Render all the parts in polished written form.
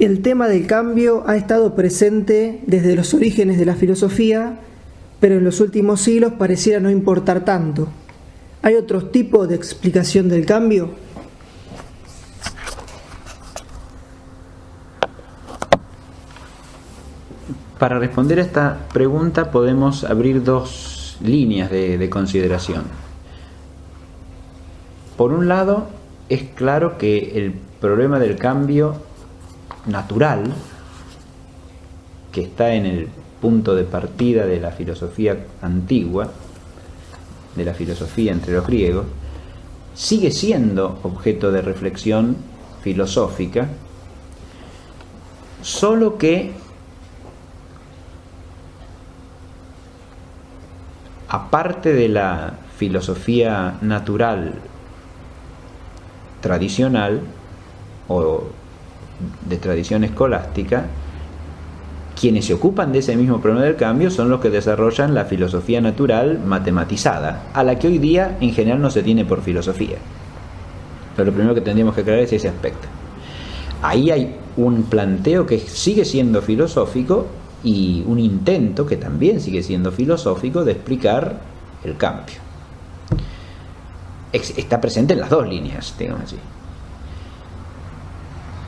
El tema del cambio ha estado presente desde los orígenes de la filosofía, pero en los últimos siglos pareciera no importar tanto. ¿Hay otro tipo de explicación del cambio? Para responder a esta pregunta podemos abrir dos líneas de consideración. Por un lado, es claro que el problema del cambio natural, que está en el punto de partida de la filosofía antigua, de la filosofía entre los griegos, sigue siendo objeto de reflexión filosófica, solo que aparte de la filosofía natural tradicional o de tradición escolástica, quienes se ocupan de ese mismo problema del cambio son los que desarrollan la filosofía natural matematizada, a la que hoy día en general no se tiene por filosofía. Pero lo primero que tendríamos que aclarar es ese aspecto. Ahí hay un planteo que sigue siendo filosófico y un intento que también sigue siendo filosófico de explicar el cambio. Está presente en las dos líneas, digamos así,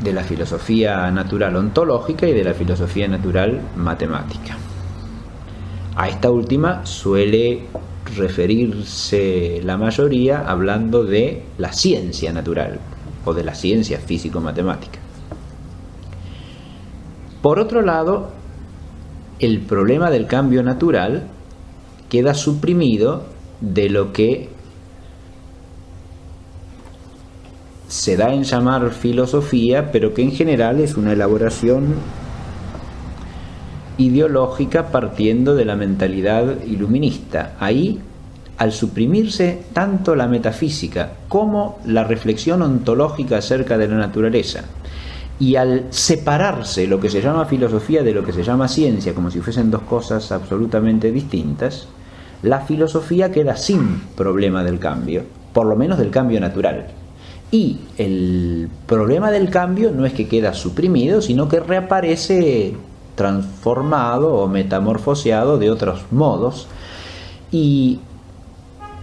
de la filosofía natural ontológica y de la filosofía natural matemática. A esta última suele referirse la mayoría hablando de la ciencia natural o de la ciencia físico-matemática. Por otro lado, el problema del cambio natural queda suprimido de lo que se da en llamar filosofía, pero que en general es una elaboración ideológica partiendo de la mentalidad iluminista. Ahí, al suprimirse tanto la metafísica como la reflexión ontológica acerca de la naturaleza, y al separarse lo que se llama filosofía de lo que se llama ciencia, como si fuesen dos cosas absolutamente distintas, la filosofía queda sin problema del cambio, por lo menos del cambio natural. Y el problema del cambio no es que queda suprimido, sino que reaparece transformado o metamorfoseado de otros modos. Y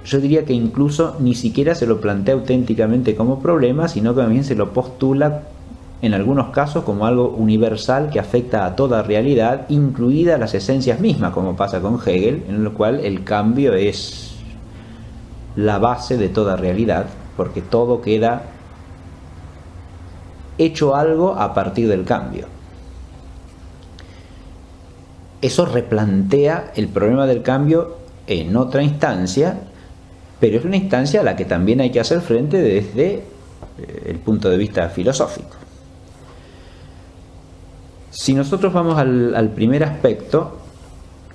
yo diría que incluso ni siquiera se lo plantea auténticamente como problema, sino que también se lo postula en algunos casos como algo universal que afecta a toda realidad, incluidas las esencias mismas, como pasa con Hegel, en lo cual el cambio es la base de toda realidad, porque todo queda hecho algo a partir del cambio. Eso replantea el problema del cambio en otra instancia, pero es una instancia a la que también hay que hacer frente desde el punto de vista filosófico. Si nosotros vamos al primer aspecto,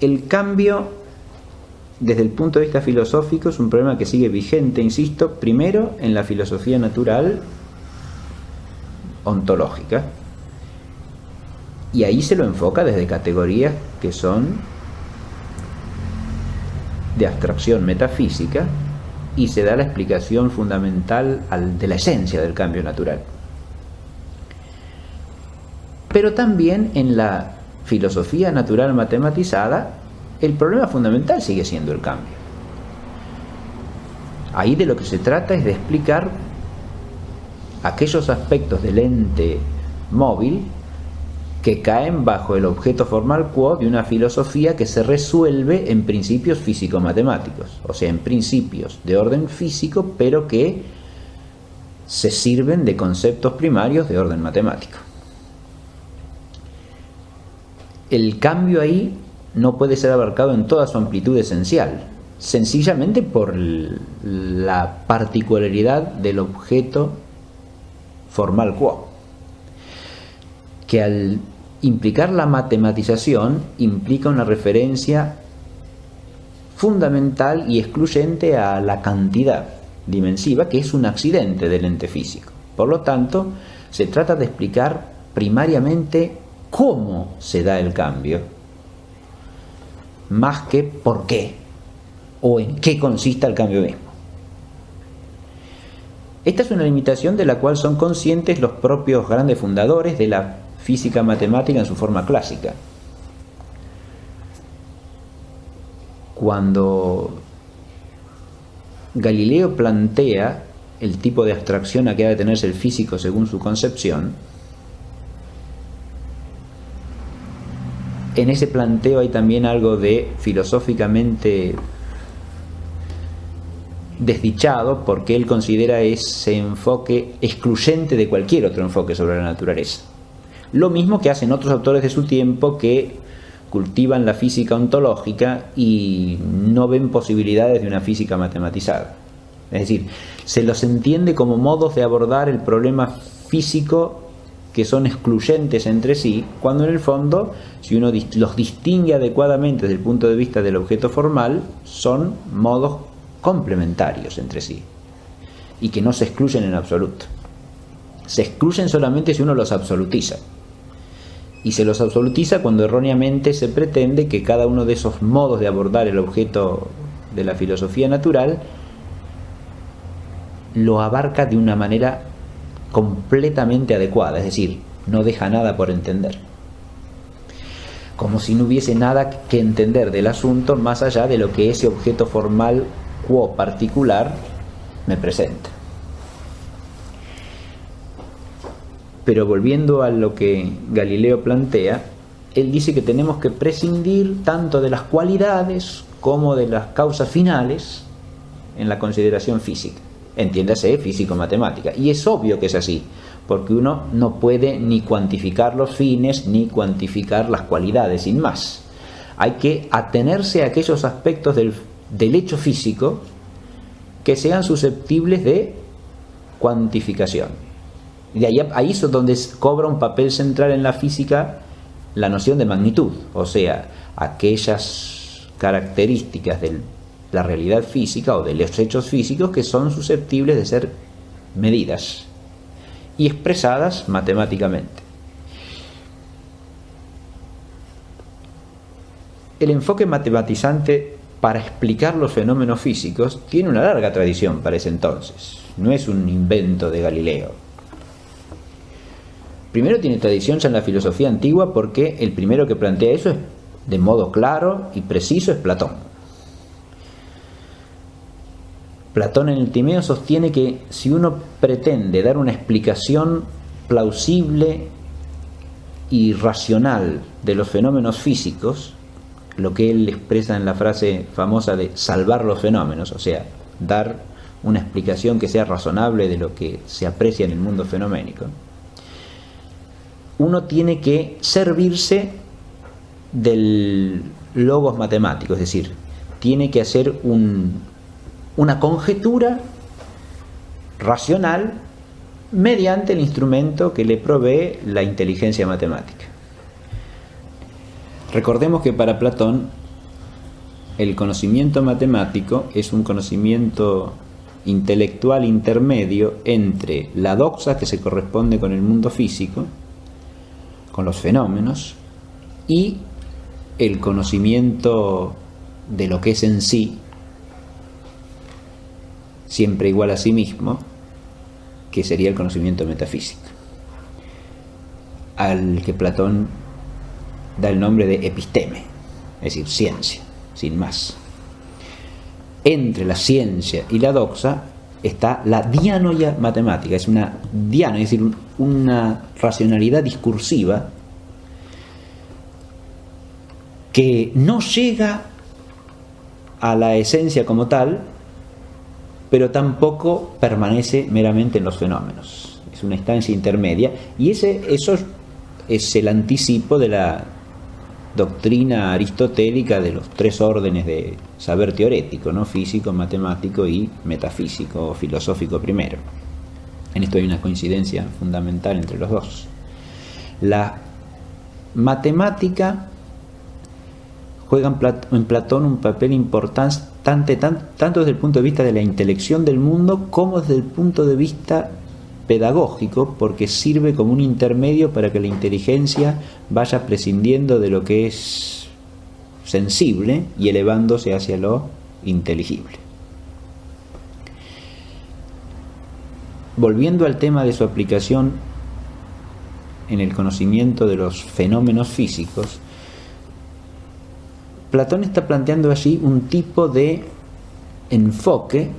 el cambio desde el punto de vista filosófico es un problema que sigue vigente, insisto, primero en la filosofía natural ontológica, y ahí se lo enfoca desde categorías que son de abstracción metafísica, y se da la explicación fundamental de la esencia del cambio natural. Pero también en la filosofía natural matematizada el problema fundamental sigue siendo el cambio. Ahí de lo que se trata es de explicar aquellos aspectos del ente móvil que caen bajo el objeto formal quo de una filosofía que se resuelve en principios físico-matemáticos, o sea, en principios de orden físico, pero que se sirven de conceptos primarios de orden matemático. El cambio ahí no puede ser abarcado en toda su amplitud esencial, sencillamente por la particularidad del objeto formal quo, que al implicar la matematización implica una referencia fundamental y excluyente a la cantidad dimensiva, que es un accidente del ente físico. Por lo tanto, se trata de explicar primariamente cómo se da el cambio, más que por qué o en qué consiste el cambio mismo. Esta es una limitación de la cual son conscientes los propios grandes fundadores de la física matemática en su forma clásica. Cuando Galileo plantea el tipo de abstracción a que ha de tenerse el físico según su concepción, en ese planteo hay también algo de filosóficamente desdichado, porque él considera ese enfoque excluyente de cualquier otro enfoque sobre la naturaleza. Lo mismo que hacen otros autores de su tiempo que cultivan la física ontológica y no ven posibilidades de una física matematizada. Es decir, se los entiende como modos de abordar el problema físico que son excluyentes entre sí, cuando en el fondo, si uno los distingue adecuadamente desde el punto de vista del objeto formal, son modos complementarios entre sí y que no se excluyen en absoluto. Se excluyen solamente si uno los absolutiza, y se los absolutiza cuando erróneamente se pretende que cada uno de esos modos de abordar el objeto de la filosofía natural lo abarca de una manera completamente adecuada, es decir, no deja nada por entender, como si no hubiese nada que entender del asunto más allá de lo que ese objeto formal quo particular me presenta. Pero volviendo a lo que Galileo plantea, él dice que tenemos que prescindir tanto de las cualidades como de las causas finales en la consideración física, entiéndase físico-matemática, y es obvio que es así, porque uno no puede ni cuantificar los fines ni cuantificar las cualidades sin más. Hay que atenerse a aquellos aspectos del hecho físico que sean susceptibles de cuantificación. Y ahí es donde cobra un papel central en la física la noción de magnitud, o sea, aquellas características de la realidad física o de los hechos físicos que son susceptibles de ser medidas y expresadas matemáticamente. El enfoque matematizante para explicar los fenómenos físicos tiene una larga tradición para ese entonces, no es un invento de Galileo. Primero tiene tradición ya en la filosofía antigua, porque el primero que plantea eso de modo claro y preciso es Platón. Platón en el Timeo sostiene que si uno pretende dar una explicación plausible y racional de los fenómenos físicos, lo que él expresa en la frase famosa de salvar los fenómenos, o sea, dar una explicación que sea razonable de lo que se aprecia en el mundo fenoménico, uno tiene que servirse del logos matemático, es decir, tiene que hacer una conjetura racional mediante el instrumento que le provee la inteligencia matemática. Recordemos que para Platón el conocimiento matemático es un conocimiento intelectual intermedio entre la doxa, que se corresponde con el mundo físico, con los fenómenos, y el conocimiento de lo que es en sí, siempre igual a sí mismo, que sería el conocimiento metafísico, al que Platón da el nombre de episteme, es decir, ciencia, sin más. Entre la ciencia y la doxa está la dianoia matemática, es una dianoia, es decir, una racionalidad discursiva que no llega a la esencia como tal, pero tampoco permanece meramente en los fenómenos. Es una instancia intermedia, y eso es el anticipo de la doctrina aristotélica de los tres órdenes de saber teorético, ¿no? Físico, matemático y metafísico o filosófico primero. En esto hay una coincidencia fundamental entre los dos. La matemática juega en Platón un papel importante tanto desde el punto de vista de la intelección del mundo como desde el punto de vista pedagógico, porque sirve como un intermedio para que la inteligencia vaya prescindiendo de lo que es sensible y elevándose hacia lo inteligible. volviendo al tema de su aplicación en el conocimiento de los fenómenos físicos, Platón está planteando allí un tipo de enfoque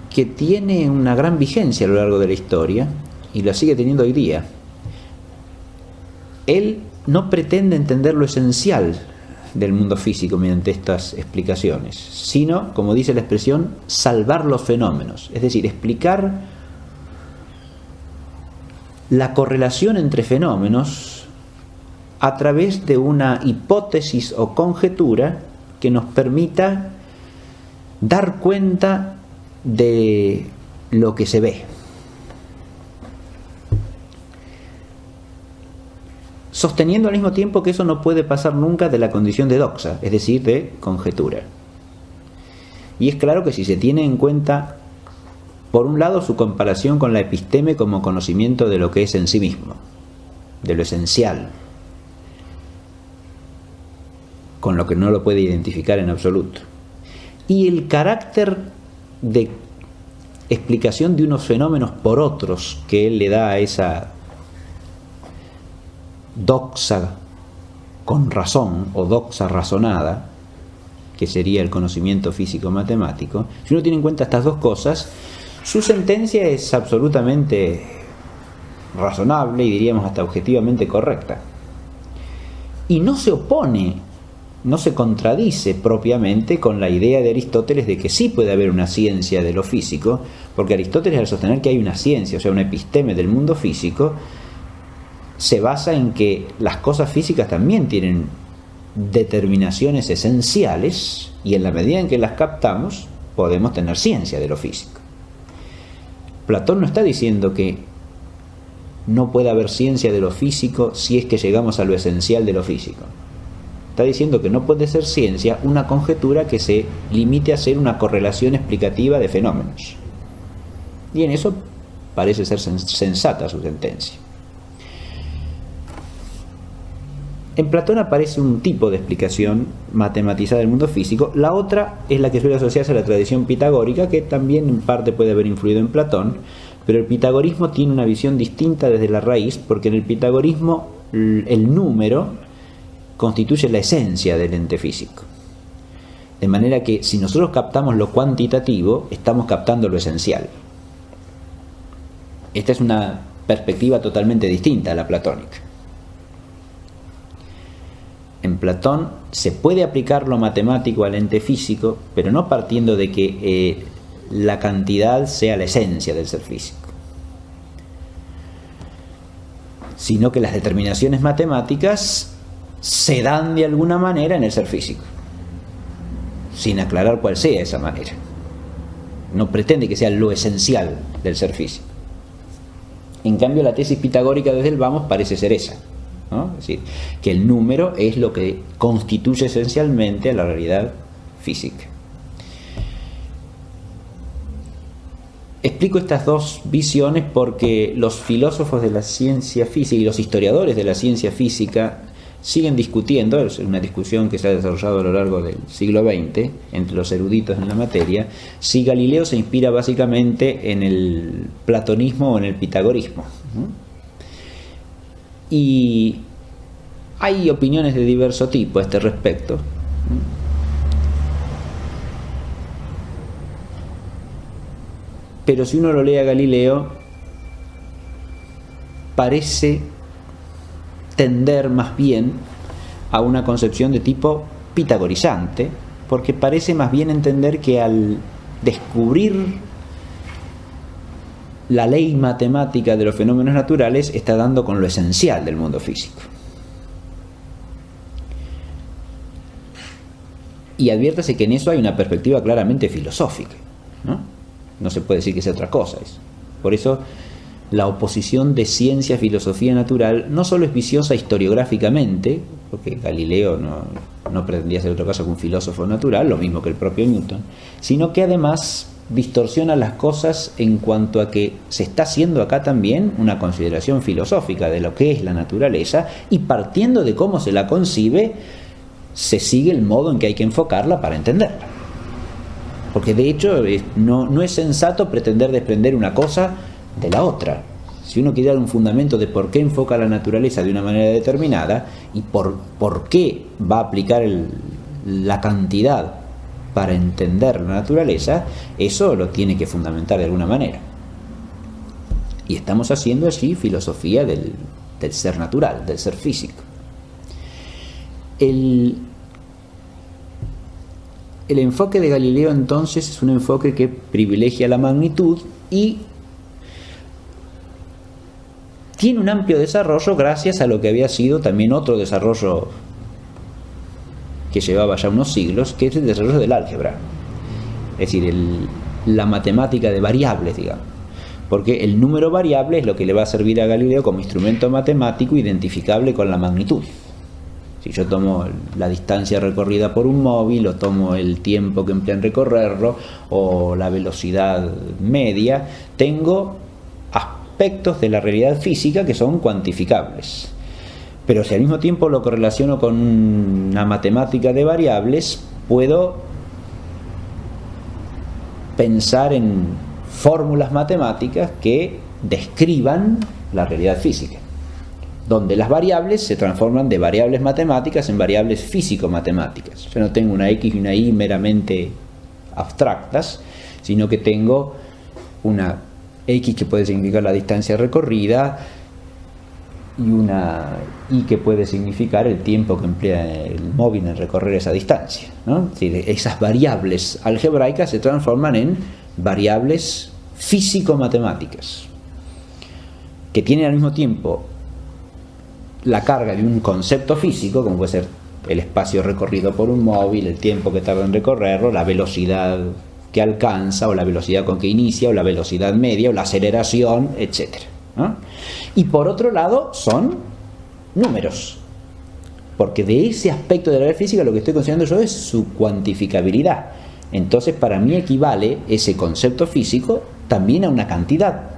que tiene una gran vigencia a lo largo de la historia y lo sigue teniendo hoy día. Él no pretende entender lo esencial del mundo físico mediante estas explicaciones, sino, como dice la expresión, salvar los fenómenos, es decir, explicar la correlación entre fenómenos a través de una hipótesis o conjetura que nos permita dar cuenta de lo que se ve, sosteniendo al mismo tiempo que eso no puede pasar nunca de la condición de doxa, es decir, de conjetura. Y es claro que si se tiene en cuenta, por un lado, su comparación con la episteme como conocimiento de lo que es en sí mismo, de lo esencial, con lo que no lo puede identificar en absoluto, y el carácter de explicación de unos fenómenos por otros que él le da a esa doxa con razón o doxa razonada, que sería el conocimiento físico-matemático. Si uno tiene en cuenta estas dos cosas, su sentencia es absolutamente razonable y diríamos hasta objetivamente correcta. Y no se opone, no se contradice propiamente con la idea de Aristóteles de que sí puede haber una ciencia de lo físico, porque Aristóteles, al sostener que hay una ciencia, o sea, una episteme del mundo físico, se basa en que las cosas físicas también tienen determinaciones esenciales y en la medida en que las captamos podemos tener ciencia de lo físico. Platón no está diciendo que no puede haber ciencia de lo físico si es que llegamos a lo esencial de lo físico. Está diciendo que no puede ser ciencia una conjetura que se limite a ser una correlación explicativa de fenómenos. Y en eso parece ser sensata su sentencia. En Platón aparece un tipo de explicación matematizada del mundo físico. La otra es la que suele asociarse a la tradición pitagórica, que también en parte puede haber influido en Platón, pero el pitagorismo tiene una visión distinta desde la raíz, porque en el pitagorismo el número constituye la esencia del ente físico. De manera que si nosotros captamos lo cuantitativo, estamos captando lo esencial. Esta es una perspectiva totalmente distinta a la platónica. En Platón se puede aplicar lo matemático al ente físico, pero no partiendo de que la cantidad sea la esencia del ser físico, sino que las determinaciones matemáticas se dan de alguna manera en el ser físico, sin aclarar cuál sea esa manera. No pretende que sea lo esencial del ser físico. En cambio, la tesis pitagórica desde el vamos parece ser esa, ¿no? Es decir, que el número es lo que constituye esencialmente a la realidad física. Explico estas dos visiones porque los filósofos de la ciencia física y los historiadores de la ciencia física siguen discutiendo, es una discusión que se ha desarrollado a lo largo del siglo XX entre los eruditos en la materia, si Galileo se inspira básicamente en el platonismo o en el pitagorismo. Y hay opiniones de diverso tipo a este respecto. Pero si uno lo lee a Galileo, parece tender más bien a una concepción de tipo pitagorizante, porque parece más bien entender que al descubrir la ley matemática de los fenómenos naturales está dando con lo esencial del mundo físico. Y adviértase que en eso hay una perspectiva claramente filosófica, ¿no? No se puede decir que sea otra cosa eso. Por eso la oposición de ciencia a filosofía natural no solo es viciosa historiográficamente, porque Galileo no pretendía ser otra cosa que un filósofo natural, lo mismo que el propio Newton, sino que además distorsiona las cosas en cuanto a que se está haciendo acá también una consideración filosófica de lo que es la naturaleza, y partiendo de cómo se la concibe, se sigue el modo en que hay que enfocarla para entenderla. porque de hecho no es sensato pretender desprender una cosa de la otra. Si uno quiere dar un fundamento de por qué enfoca la naturaleza de una manera determinada y por qué va a aplicar la cantidad para entender la naturaleza, eso lo tiene que fundamentar de alguna manera. Y estamos haciendo allí filosofía del ser natural, del ser físico. El enfoque de Galileo entonces es un enfoque que privilegia la magnitud y tiene un amplio desarrollo gracias a lo que había sido también otro desarrollo que llevaba ya unos siglos, que es el desarrollo del álgebra. Es decir, la matemática de variables, digamos. Porque el número variable es lo que le va a servir a Galileo como instrumento matemático identificable con la magnitud. Si yo tomo la distancia recorrida por un móvil, o tomo el tiempo que emplea en recorrerlo, o la velocidad media, tengo aspectos de la realidad física que son cuantificables. Pero si al mismo tiempo lo correlaciono con una matemática de variables, puedo pensar en fórmulas matemáticas que describan la realidad física, donde las variables se transforman de variables matemáticas en variables físico-matemáticas. Yo no tengo una X y una Y meramente abstractas, sino que tengo una X que puede significar la distancia recorrida y una Y que puede significar el tiempo que emplea el móvil en recorrer esa distancia, ¿no? Es decir, esas variables algebraicas se transforman en variables físico-matemáticas, que tienen al mismo tiempo la carga de un concepto físico, como puede ser el espacio recorrido por un móvil, el tiempo que tarda en recorrerlo, la velocidad que alcanza, o la velocidad con que inicia, o la velocidad media, o la aceleración, etc., ¿no? Y por otro lado son números, porque de ese aspecto de la realidad física lo que estoy considerando yo es su cuantificabilidad. Entonces para mí equivale ese concepto físico también a una cantidad,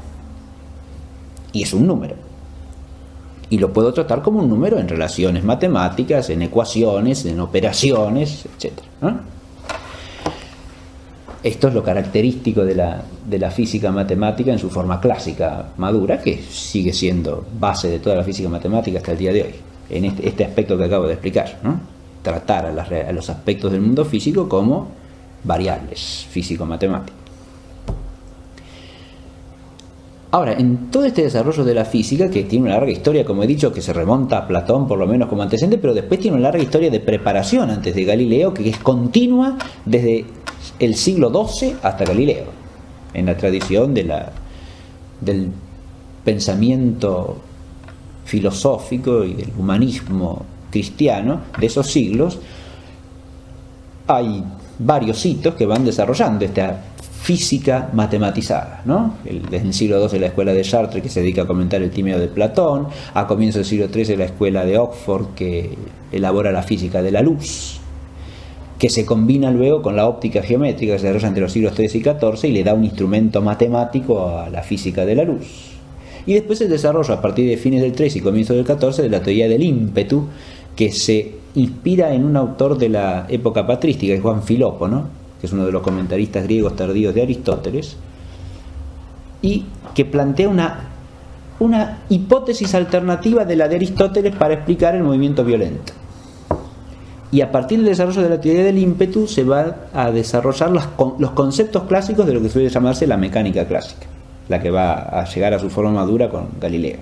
y es un número, y lo puedo tratar como un número en relaciones matemáticas, en ecuaciones, en operaciones, etc., ¿no? Esto es lo característico de la física matemática en su forma clásica madura, que sigue siendo base de toda la física matemática hasta el día de hoy, en este aspecto que acabo de explicar, ¿no? Tratar a los aspectos del mundo físico como variables físico-matemáticas. Ahora, en todo este desarrollo de la física, que tiene una larga historia, como he dicho, que se remonta a Platón por lo menos como antecedente, pero después tiene una larga historia de preparación antes de Galileo, que es continua desde el siglo XII hasta Galileo, en la tradición del pensamiento filosófico y del humanismo cristiano de esos siglos. Hay varios hitos que van desarrollando esta física matematizada, ¿no? Desde el siglo XII la escuela de Chartres, que se dedica a comentar el Timeo de Platón, a comienzos del siglo XIII la escuela de Oxford, que elabora la física de la luz, que se combina luego con la óptica geométrica que se desarrolla entre los siglos XIII y XIV y le da un instrumento matemático a la física de la luz. Y después el desarrollo a partir de fines del XIII y comienzos del XIV de la teoría del ímpetu, que se inspira en un autor de la época patrística, que es Juan Filópo, ¿no? Que es uno de los comentaristas griegos tardíos de Aristóteles, y que plantea una hipótesis alternativa de la de Aristóteles para explicar el movimiento violento. Y a partir del desarrollo de la teoría del ímpetu se va a desarrollar los conceptos clásicos de lo que suele llamarse la mecánica clásica, la que va a llegar a su forma madura con Galileo.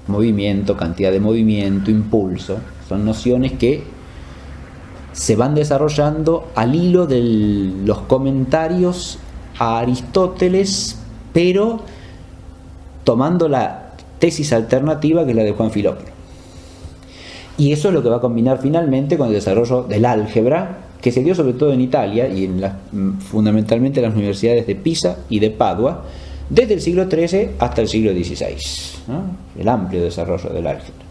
Movimiento, cantidad de movimiento, impulso, son nociones que se van desarrollando al hilo de los comentarios a Aristóteles, pero tomando la tesis alternativa que es la de Juan Filópo. Y eso es lo que va a combinar finalmente con el desarrollo del álgebra, que se dio sobre todo en Italia y fundamentalmente en las universidades de Pisa y de Padua, desde el siglo XIII hasta el siglo XVI, ¿no? El amplio desarrollo del álgebra.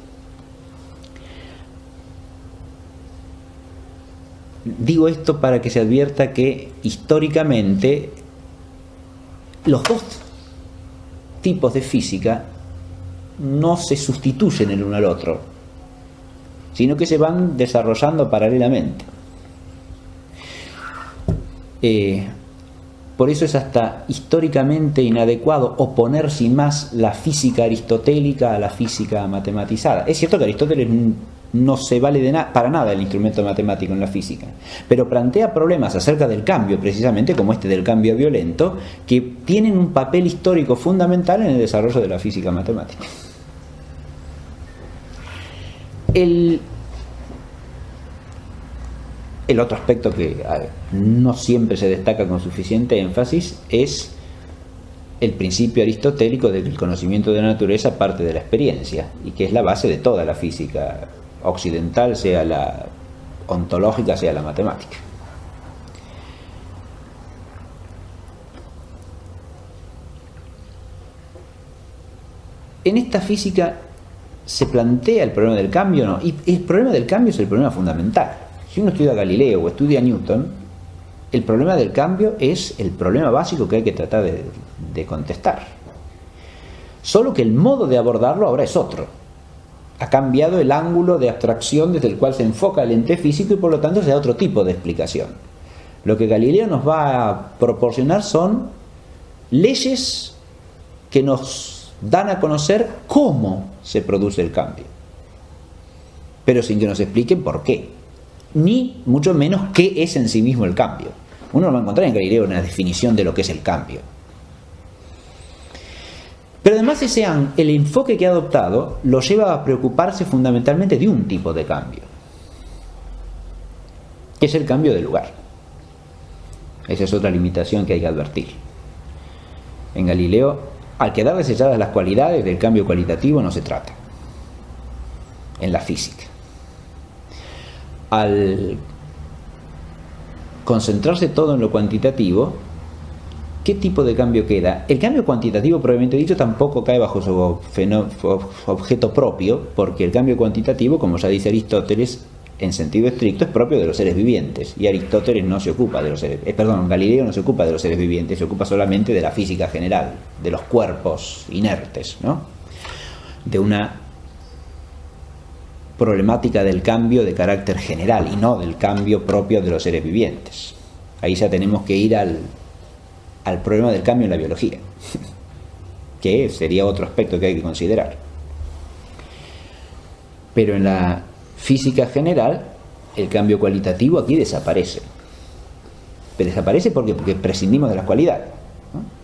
Digo esto para que se advierta que históricamente los dos tipos de física no se sustituyen el uno al otro, sino que se van desarrollando paralelamente. Por eso es hasta históricamente inadecuado oponer sin más la física aristotélica a la física matematizada. Es cierto que Aristóteles no se vale para nada el instrumento matemático en la física, pero plantea problemas acerca del cambio, precisamente como este del cambio violento, que tienen un papel histórico fundamental en el desarrollo de la física matemática. El otro aspecto que no siempre se destaca con suficiente énfasis es el principio aristotélico de que el conocimiento de la naturaleza parte de la experiencia, y que es la base de toda la física occidental, sea la ontológica, sea la matemática. En esta física se plantea el problema del cambio, ¿no? Y el problema del cambio es el problema fundamental. Si uno estudia a Galileo o estudia a Newton, el problema del cambio es el problema básico que hay que tratar de contestar. Solo que el modo de abordarlo ahora es otro. Ha cambiado el ángulo de abstracción desde el cual se enfoca el ente físico y por lo tanto se da otro tipo de explicación. Lo que Galileo nos va a proporcionar son leyes que nos dan a conocer cómo se produce el cambio, pero sin que nos expliquen por qué, ni mucho menos qué es en sí mismo el cambio. Uno no va a encontrar en Galileo una definición de lo que es el cambio. Pero además el enfoque que ha adoptado lo lleva a preocuparse fundamentalmente de un tipo de cambio, que es el cambio de lugar. Esa es otra limitación que hay que advertir. En Galileo, al quedar desechadas las cualidades del cambio cualitativo, no se trata. En la física. Al concentrarse todo en lo cuantitativo, ¿qué tipo de cambio queda? El cambio cuantitativo, probablemente dicho, tampoco cae bajo su objeto propio, porque el cambio cuantitativo, como ya dice Aristóteles, en sentido estricto es propio de los seres vivientes, y Aristóteles no se ocupa de los seres, Galileo no se ocupa de los seres vivientes, se ocupa solamente de la física general, de los cuerpos inertes, ¿no? De una problemática del cambio de carácter general y no del cambio propio de los seres vivientes. Ahí ya tenemos que ir al problema del cambio en la biología, que sería otro aspecto que hay que considerar. Pero en la física general, el cambio cualitativo aquí desaparece. Pero desaparece porque prescindimos de las cualidades, ¿no?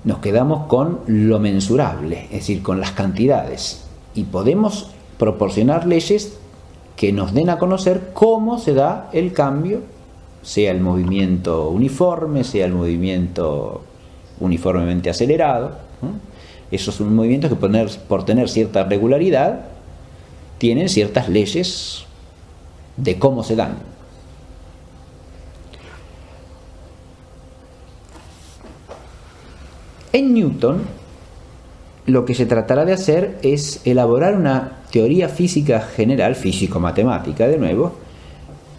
Nos quedamos con lo mensurable, es decir, con las cantidades, y podemos proporcionar leyes que nos den a conocer cómo se da el cambio, sea el movimiento uniforme, sea el movimiento uniformemente acelerado, ¿no? Esos son movimientos que por tener cierta regularidad tienen ciertas leyes de cómo se dan. En Newton, lo que se tratará de hacer es elaborar una teoría física general, físico-matemática de nuevo,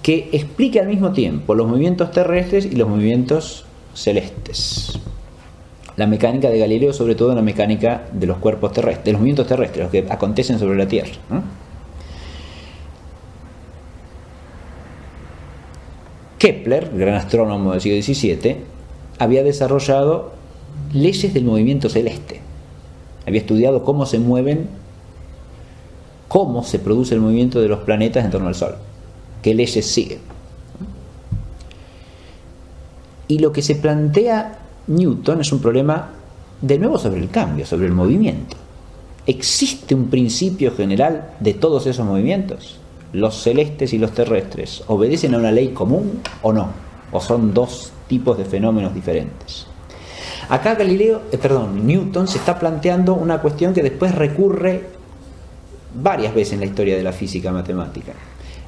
que explique al mismo tiempo los movimientos terrestres y los movimientos celestes. La mecánica de Galileo, sobre todo la mecánica de los cuerpos terrestres, de los movimientos terrestres, los que acontecen sobre la Tierra, ¿no? Kepler, gran astrónomo del siglo XVII, había desarrollado leyes del movimiento celeste. Había estudiado cómo se mueven, cómo se produce el movimiento de los planetas en torno al Sol, qué leyes siguen. Y lo que se plantea Newton es un problema de nuevo sobre el cambio, sobre el movimiento. ¿Existe un principio general de todos esos movimientos? ¿Los celestes y los terrestres obedecen a una ley común o no? ¿O son dos tipos de fenómenos diferentes? Acá Newton se está planteando una cuestión que después recurre varias veces en la historia de la física matemática.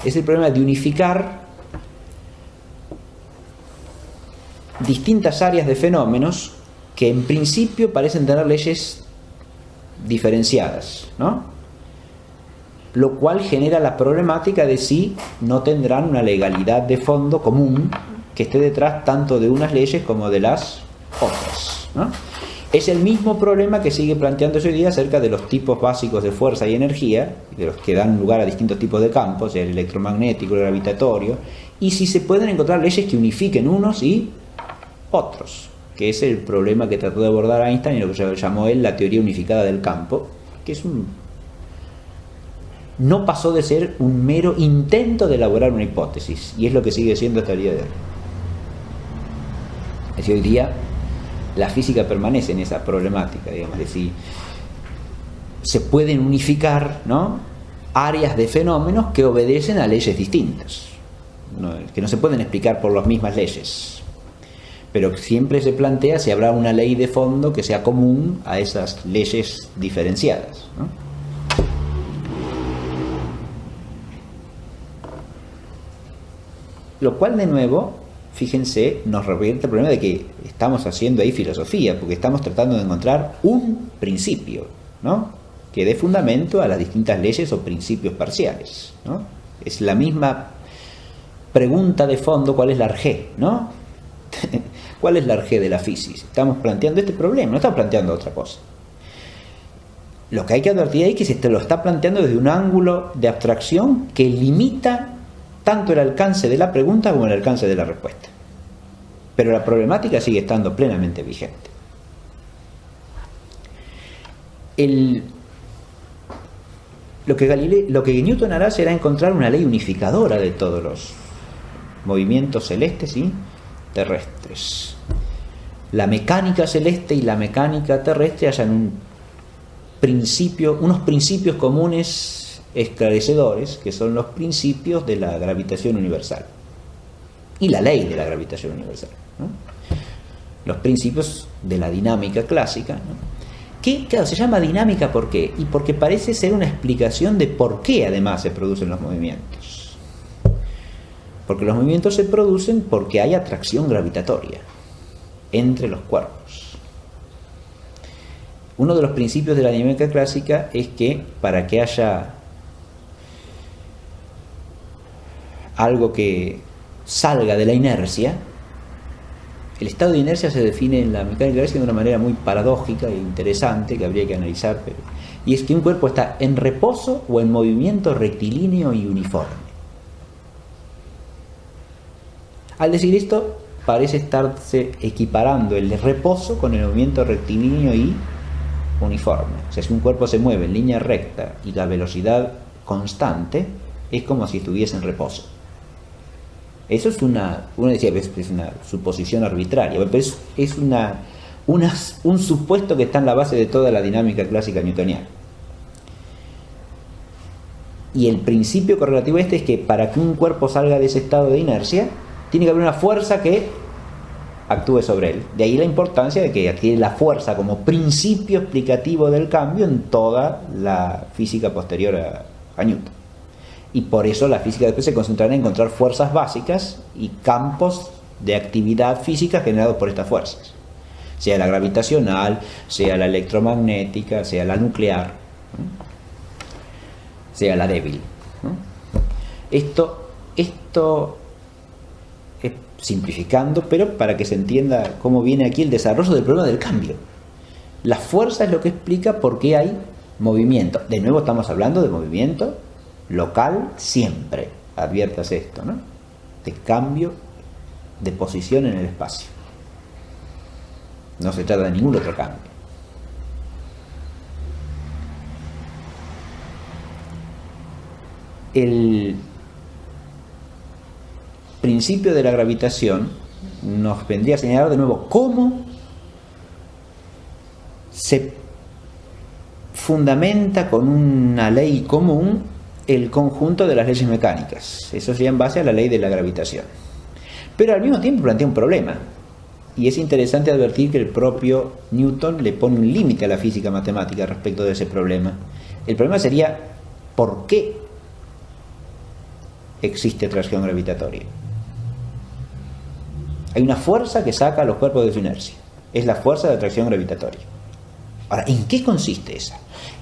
Es el problema de unificar distintas áreas de fenómenos que en principio parecen tener leyes diferenciadas, ¿no? Lo cual genera la problemática de si no tendrán una legalidad de fondo común que esté detrás tanto de unas leyes como de las otras, ¿no? Es el mismo problema que sigue planteándose hoy día acerca de los tipos básicos de fuerza y energía, de los que dan lugar a distintos tipos de campos, el electromagnético, el gravitatorio, y si se pueden encontrar leyes que unifiquen unos y otros, que es el problema que trató de abordar Einstein y lo que llamó él la teoría unificada del campo, que es no pasó de ser un mero intento de elaborar una hipótesis, y es lo que sigue siendo hasta el día de hoy. Es decir, hoy día la física permanece en esa problemática, digamos, es decir, se pueden unificar, ¿no?, áreas de fenómenos que obedecen a leyes distintas, que no se pueden explicar por las mismas leyes, pero siempre se plantea si habrá una ley de fondo que sea común a esas leyes diferenciadas, ¿no? Lo cual, de nuevo, fíjense, nos revierte el problema de que estamos haciendo ahí filosofía, porque estamos tratando de encontrar un principio, ¿no?, que dé fundamento a las distintas leyes o principios parciales, ¿no? Es la misma pregunta de fondo, ¿cuál es la arjé, ¿no? ¿Cuál es la arjé de la física? Estamos planteando este problema, no estamos planteando otra cosa. Lo que hay que advertir ahí es que se lo está planteando desde un ángulo de abstracción que limita tanto el alcance de la pregunta como el alcance de la respuesta. Pero la problemática sigue estando plenamente vigente. Lo que Newton hará será encontrar una ley unificadora de todos los movimientos celestes y terrestres. La mecánica celeste y la mecánica terrestre hallan unos principios comunes esclarecedores, que son los principios de la gravitación universal y la ley de la gravitación universal, ¿no? Los principios de la dinámica clásica, ¿no?, que, claro, se llama dinámica ¿por qué? Y porque parece ser una explicación de por qué además se producen los movimientos. Porque los movimientos se producen porque hay atracción gravitatoria entre los cuerpos. Uno de los principios de la dinámica clásica es que para que haya algo que salga de la inercia, el estado de inercia se define en la mecánica clásica de una manera muy paradójica e interesante que habría que analizar, y es que un cuerpo está en reposo o en movimiento rectilíneo y uniforme. Al decir esto, parece estarse equiparando el reposo con el movimiento rectilíneo y uniforme. O sea, si un cuerpo se mueve en línea recta y la velocidad constante, es como si estuviese en reposo. Eso es uno decía, es una suposición arbitraria, pero es un supuesto que está en la base de toda la dinámica clásica newtoniana. Y el principio correlativo es que para que un cuerpo salga de ese estado de inercia, tiene que haber una fuerza que actúe sobre él. De ahí la importancia de que adquiere la fuerza como principio explicativo del cambio en toda la física posterior a Newton. Y por eso la física después se concentrará en encontrar fuerzas básicas y campos de actividad física generados por estas fuerzas, sea la gravitacional, sea la electromagnética, sea la nuclear, ¿no?, sea la débil, ¿no? Esto es simplificando, pero para que se entienda cómo viene aquí el desarrollo del problema del cambio. La fuerza es lo que explica por qué hay movimiento. De nuevo estamos hablando de movimiento local siempre, adviértase esto, ¿no?, de cambio de posición en el espacio. No se trata de ningún otro cambio. El principio de la gravitación nos vendría a señalar de nuevo cómo se fundamenta con una ley común el conjunto de las leyes mecánicas. Eso sería en base a la ley de la gravitación. Pero al mismo tiempo plantea un problema. Y es interesante advertir que el propio Newton le pone un límite a la física matemática respecto de ese problema. El problema sería, ¿por qué existe atracción gravitatoria? Hay una fuerza que saca a los cuerpos de su inercia. Es la fuerza de atracción gravitatoria. Ahora, ¿en qué consiste esa?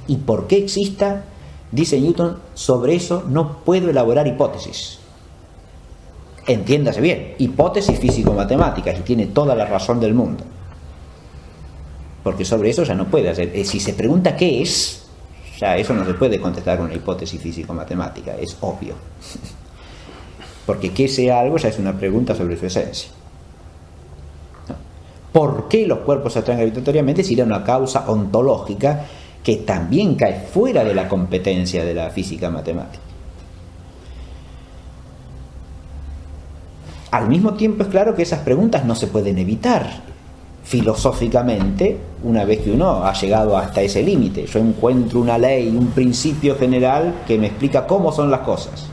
¿Y por qué exista? Dice Newton, sobre eso no puedo elaborar hipótesis. Entiéndase bien, hipótesis físico-matemáticas, y tiene toda la razón del mundo. Porque sobre eso ya no puede hacer. Si se pregunta qué es, ya eso no se puede contestar con una hipótesis físico-matemática, es obvio. porque que sea algo ya es una pregunta sobre su esencia. ¿Por qué los cuerpos se atraen gravitatoriamente? Si era una causa ontológica que también cae fuera de la competencia de la física matemática. Al mismo tiempo es claro que esas preguntas no se pueden evitar filosóficamente una vez que uno ha llegado hasta ese límite. Yo encuentro una ley, un principio general que me explica cómo son las cosas,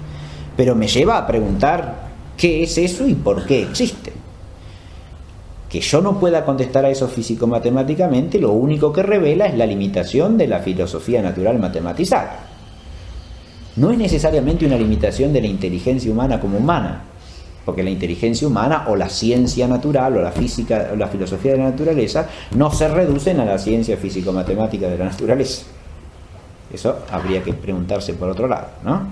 pero me lleva a preguntar qué es eso y por qué existe. Que yo no pueda contestar a eso físico-matemáticamente, lo único que revela es la limitación de la filosofía natural matematizada. No es necesariamente una limitación de la inteligencia humana como humana, porque la inteligencia humana o la ciencia natural o la física o la filosofía de la naturaleza no se reducen a la ciencia físico-matemática de la naturaleza. Eso habría que preguntarse por otro lado, ¿no?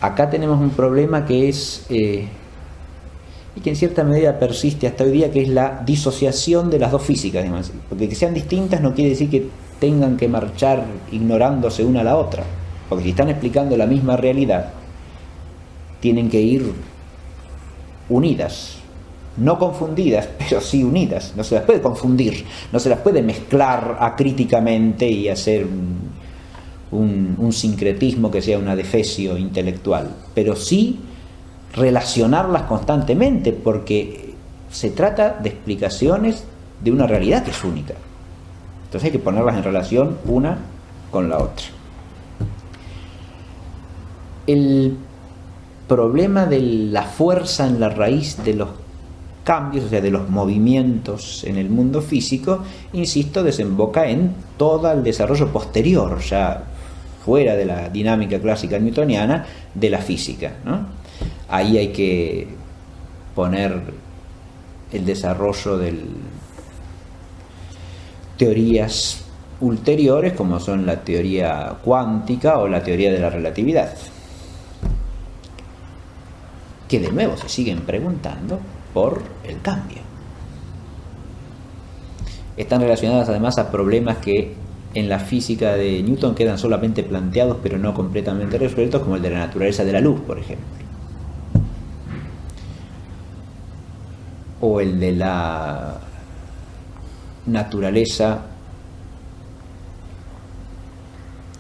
Acá tenemos un problema que es... y que en cierta medida persiste hasta hoy día, que es la disociación de las dos físicas, digamos. Porque que sean distintas no quiere decir que tengan que marchar ignorándose una a la otra, porque si están explicando la misma realidad, tienen que ir unidas, no confundidas, pero sí unidas. No se las puede confundir, no se las puede mezclar acríticamente y hacer un sincretismo que sea un adefesio intelectual, pero sí relacionarlas constantemente, porque se trata de explicaciones de una realidad que es única. Entonces hay que ponerlas en relación una con la otra. El problema de la fuerza en la raíz de los cambios, o sea, de los movimientos en el mundo físico, insisto, desemboca en todo el desarrollo posterior, ya fuera de la dinámica clásica newtoniana, de la física, ¿no? Ahí hay que poner el desarrollo de teorías ulteriores, como son la teoría cuántica o la teoría de la relatividad, que de nuevo se siguen preguntando por el cambio. Están relacionadas además a problemas que en la física de Newton quedan solamente planteados pero no completamente resueltos, como el de la naturaleza de la luz, por ejemplo, o el de la naturaleza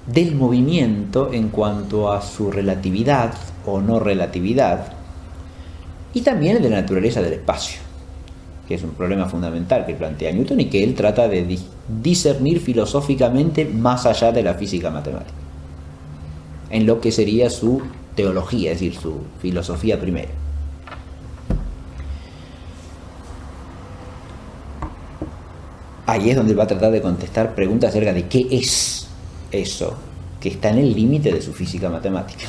del movimiento en cuanto a su relatividad o no relatividad, y también el de la naturaleza del espacio, que es un problema fundamental que plantea Newton y que él trata de discernir filosóficamente más allá de la física matemática, en lo que sería su teología, es decir, su filosofía primera. Ahí es donde va a tratar de contestar preguntas acerca de qué es eso que está en el límite de su física matemática.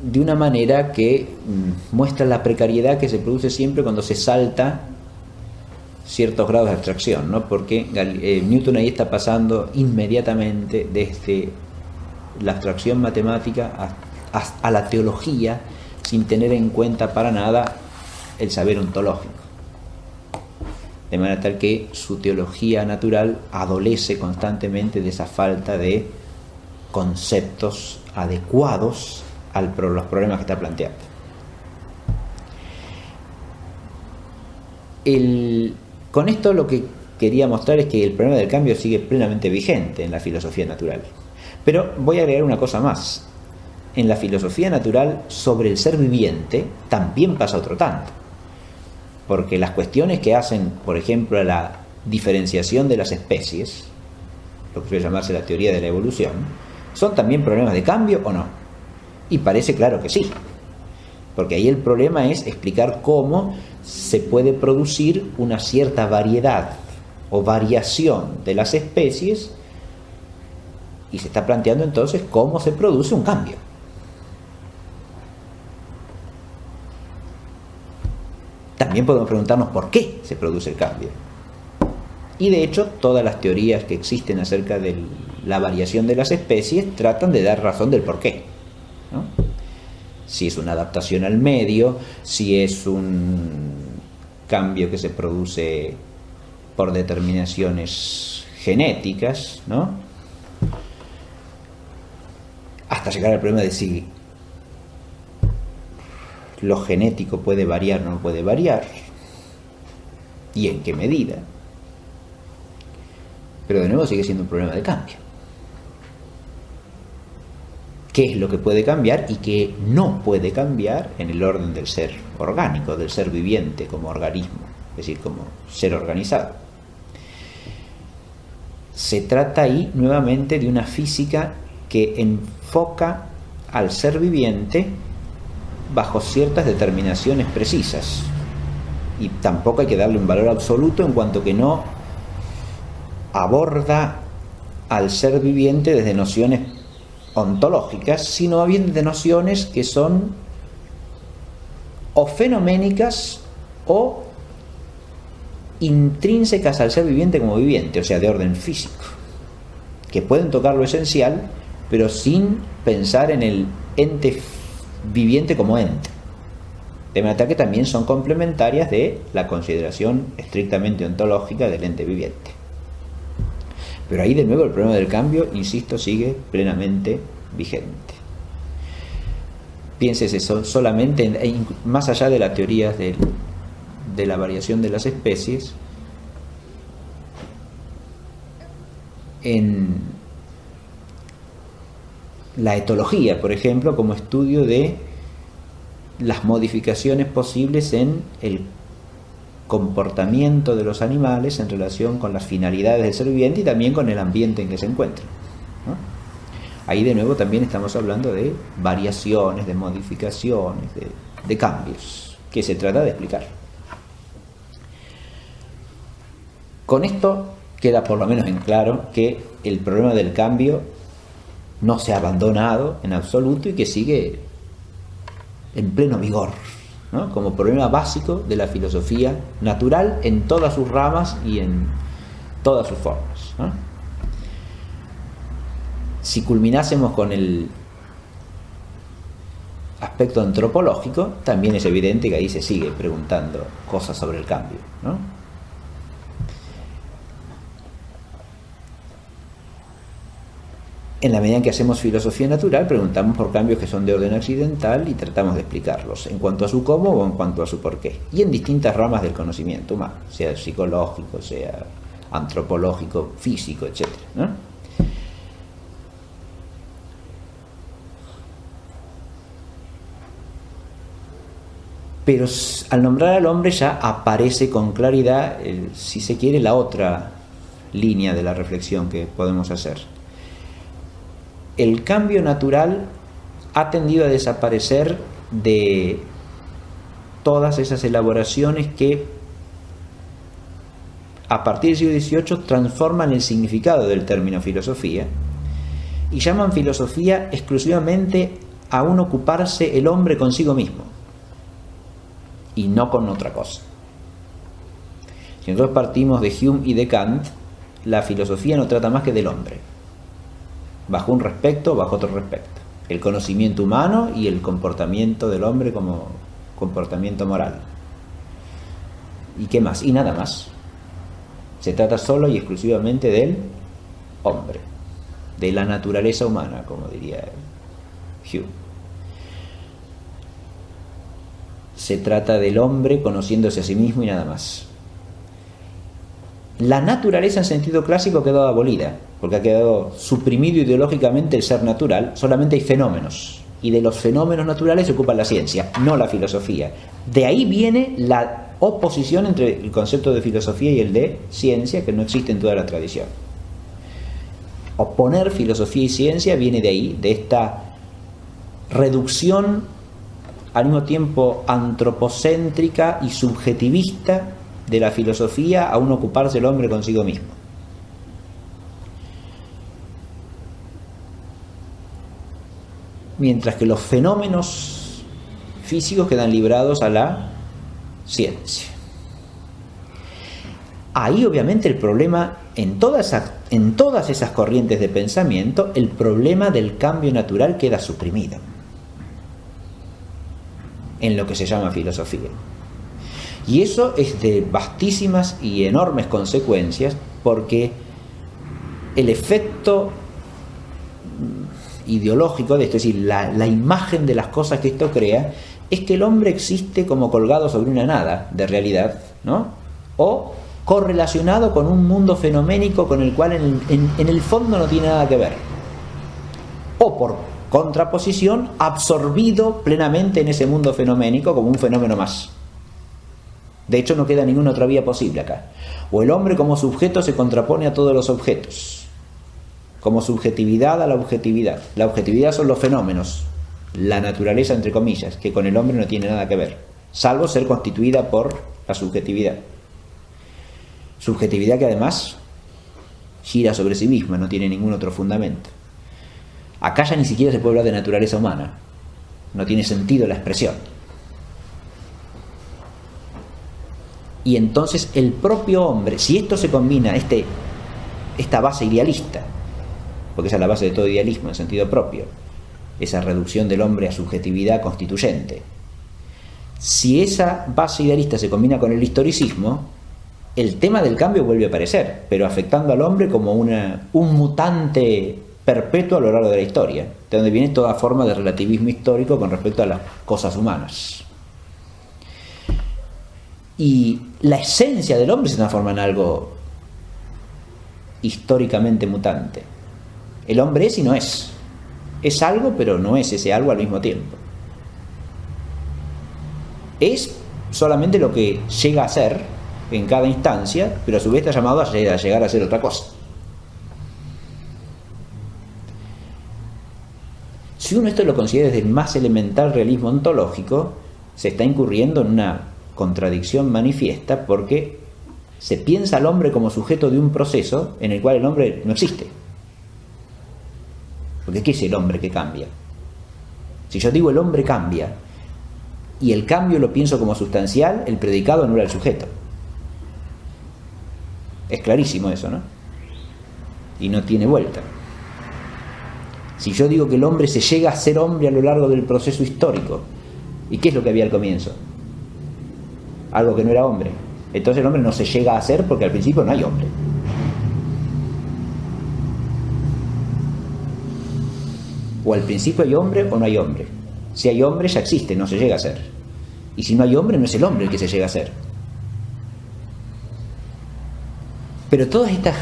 De una manera que muestra la precariedad que se produce siempre cuando se salta ciertos grados de abstracción, ¿no? Porque Newton ahí está pasando inmediatamente desde la abstracción matemática a la teología, sin tener en cuenta para nada el saber ontológico, de manera tal que su teología natural adolece constantemente de esa falta de conceptos adecuados a los problemas que está planteando. Con esto lo que quería mostrar es que el problema del cambio sigue plenamente vigente en la filosofía natural, pero voy a agregar una cosa más. En la filosofía natural sobre el ser viviente también pasa otro tanto, porque las cuestiones que hacen, por ejemplo, a la diferenciación de las especies, lo que suele llamarse la teoría de la evolución, ¿son también problemas de cambio o no? Y parece claro que sí, porque ahí el problema es explicar cómo se puede producir una cierta variedad o variación de las especies, y se está planteando entonces cómo se produce un cambio. También podemos preguntarnos por qué se produce el cambio. Y de hecho, todas las teorías que existen acerca de la variación de las especies tratan de dar razón del por qué, ¿no? Si es una adaptación al medio, si es un cambio que se produce por determinaciones genéticas, ¿no? Hasta llegar al problema de si lo genético puede variar o no puede variar, y en qué medida. Pero de nuevo sigue siendo un problema de cambio. ¿Qué es lo que puede cambiar y qué no puede cambiar en el orden del ser orgánico, del ser viviente como organismo, es decir, como ser organizado? Se trata ahí nuevamente de una física que enfoca al ser viviente bajo ciertas determinaciones precisas, y tampoco hay que darle un valor absoluto en cuanto que no aborda al ser viviente desde nociones ontológicas, sino bien de nociones que son o fenoménicas o intrínsecas al ser viviente como viviente, o sea, de orden físico, que pueden tocar lo esencial, pero sin pensar en el ente viviente como ente, de manera que también son complementarias de la consideración estrictamente ontológica del ente viviente. Pero ahí de nuevo el problema del cambio, insisto, sigue plenamente vigente. Piénsese solamente más allá de las teorías de la variación de las especies, en la etología, por ejemplo, como estudio de las modificaciones posibles en el comportamiento de los animales en relación con las finalidades del ser viviente y también con el ambiente en que se encuentran, ¿no? Ahí de nuevo también estamos hablando de variaciones, de modificaciones, de cambios que se trata de explicar. Con esto queda por lo menos en claro que el problema del cambio no se ha abandonado en absoluto y que sigue en pleno vigor, ¿no? Como problema básico de la filosofía natural en todas sus ramas y en todas sus formas, ¿no? Si culminásemos con el aspecto antropológico, también es evidente que ahí se sigue preguntando cosas sobre el cambio, ¿no? En la medida en que hacemos filosofía natural, preguntamos por cambios que son de orden accidental y tratamos de explicarlos en cuanto a su cómo o en cuanto a su por qué, y en distintas ramas del conocimiento humano, sea psicológico, sea antropológico, físico, etc., ¿no? Pero al nombrar al hombre ya aparece con claridad, si se quiere, la otra línea de la reflexión que podemos hacer. El cambio natural ha tendido a desaparecer de todas esas elaboraciones que a partir del siglo XVIII transforman el significado del término filosofía y llaman filosofía exclusivamente a un ocuparse el hombre consigo mismo y no con otra cosa. Si nosotros partimos de Hume y de Kant, la filosofía no trata más que del hombre, bajo un respecto, bajo otro respecto, el conocimiento humano y el comportamiento del hombre como comportamiento moral. ¿Y qué más? Y nada más. Se trata solo y exclusivamente del hombre, de la naturaleza humana, como diría Hume. Se trata del hombre conociéndose a sí mismo y nada más. La naturaleza en sentido clásico ha quedado abolida, porque ha quedado suprimido ideológicamente el ser natural. Solamente hay fenómenos, y de los fenómenos naturales se ocupa la ciencia, no la filosofía. De ahí viene la oposición entre el concepto de filosofía y el de ciencia, que no existe en toda la tradición. Oponer filosofía y ciencia viene de ahí, de esta reducción al mismo tiempo antropocéntrica y subjetivista de la filosofía a un ocuparse el hombre consigo mismo. Mientras que los fenómenos físicos quedan librados a la ciencia. Ahí obviamente el problema, en todas esas corrientes de pensamiento, el problema del cambio natural queda suprimido en lo que se llama filosofía. Y eso es de vastísimas y enormes consecuencias, porque el efecto ideológico de esto, es decir, la imagen de las cosas que esto crea, es que el hombre existe como colgado sobre una nada de realidad, ¿no? O correlacionado con un mundo fenoménico con el cual en el fondo no tiene nada que ver. O por contraposición, absorbido plenamente en ese mundo fenoménico como un fenómeno más. De hecho, no queda ninguna otra vía posible acá. O el hombre como sujeto se contrapone a todos los objetos, como subjetividad a la objetividad. La objetividad son los fenómenos, la naturaleza, entre comillas, que con el hombre no tiene nada que ver, salvo ser constituida por la subjetividad. Subjetividad que además gira sobre sí misma, no tiene ningún otro fundamento. Acá ya ni siquiera se puede hablar de naturaleza humana, no tiene sentido la expresión. Y entonces el propio hombre, si esto se combina, esta base idealista, porque esa es la base de todo idealismo en sentido propio, esa reducción del hombre a subjetividad constituyente, si esa base idealista se combina con el historicismo, el tema del cambio vuelve a aparecer, pero afectando al hombre como un mutante perpetuo a lo largo de la historia, de donde viene toda forma de relativismo histórico con respecto a las cosas humanas. Y la esencia del hombre se transforma en algo históricamente mutante. El hombre es y no es. Es algo, pero no es ese algo al mismo tiempo. Es solamente lo que llega a ser en cada instancia, pero a su vez está llamado a llegar a ser otra cosa. Si uno esto lo considera desde el más elemental realismo ontológico, se está incurriendo en una contradicción manifiesta, porque se piensa al hombre como sujeto de un proceso en el cual el hombre no existe. Porque ¿qué es el hombre que cambia? Si yo digo el hombre cambia y el cambio lo pienso como sustancial, el predicado anula el sujeto. Es clarísimo eso, ¿no? Y no tiene vuelta. Si yo digo que el hombre se llega a ser hombre a lo largo del proceso histórico, ¿y qué es lo que había al comienzo? Algo que no era hombre. Entonces el hombre no se llega a ser porque al principio no hay hombre. O al principio hay hombre o no hay hombre. Si hay hombre ya existe, no se llega a ser. Y si no hay hombre, no es el hombre el que se llega a ser. Pero todas estas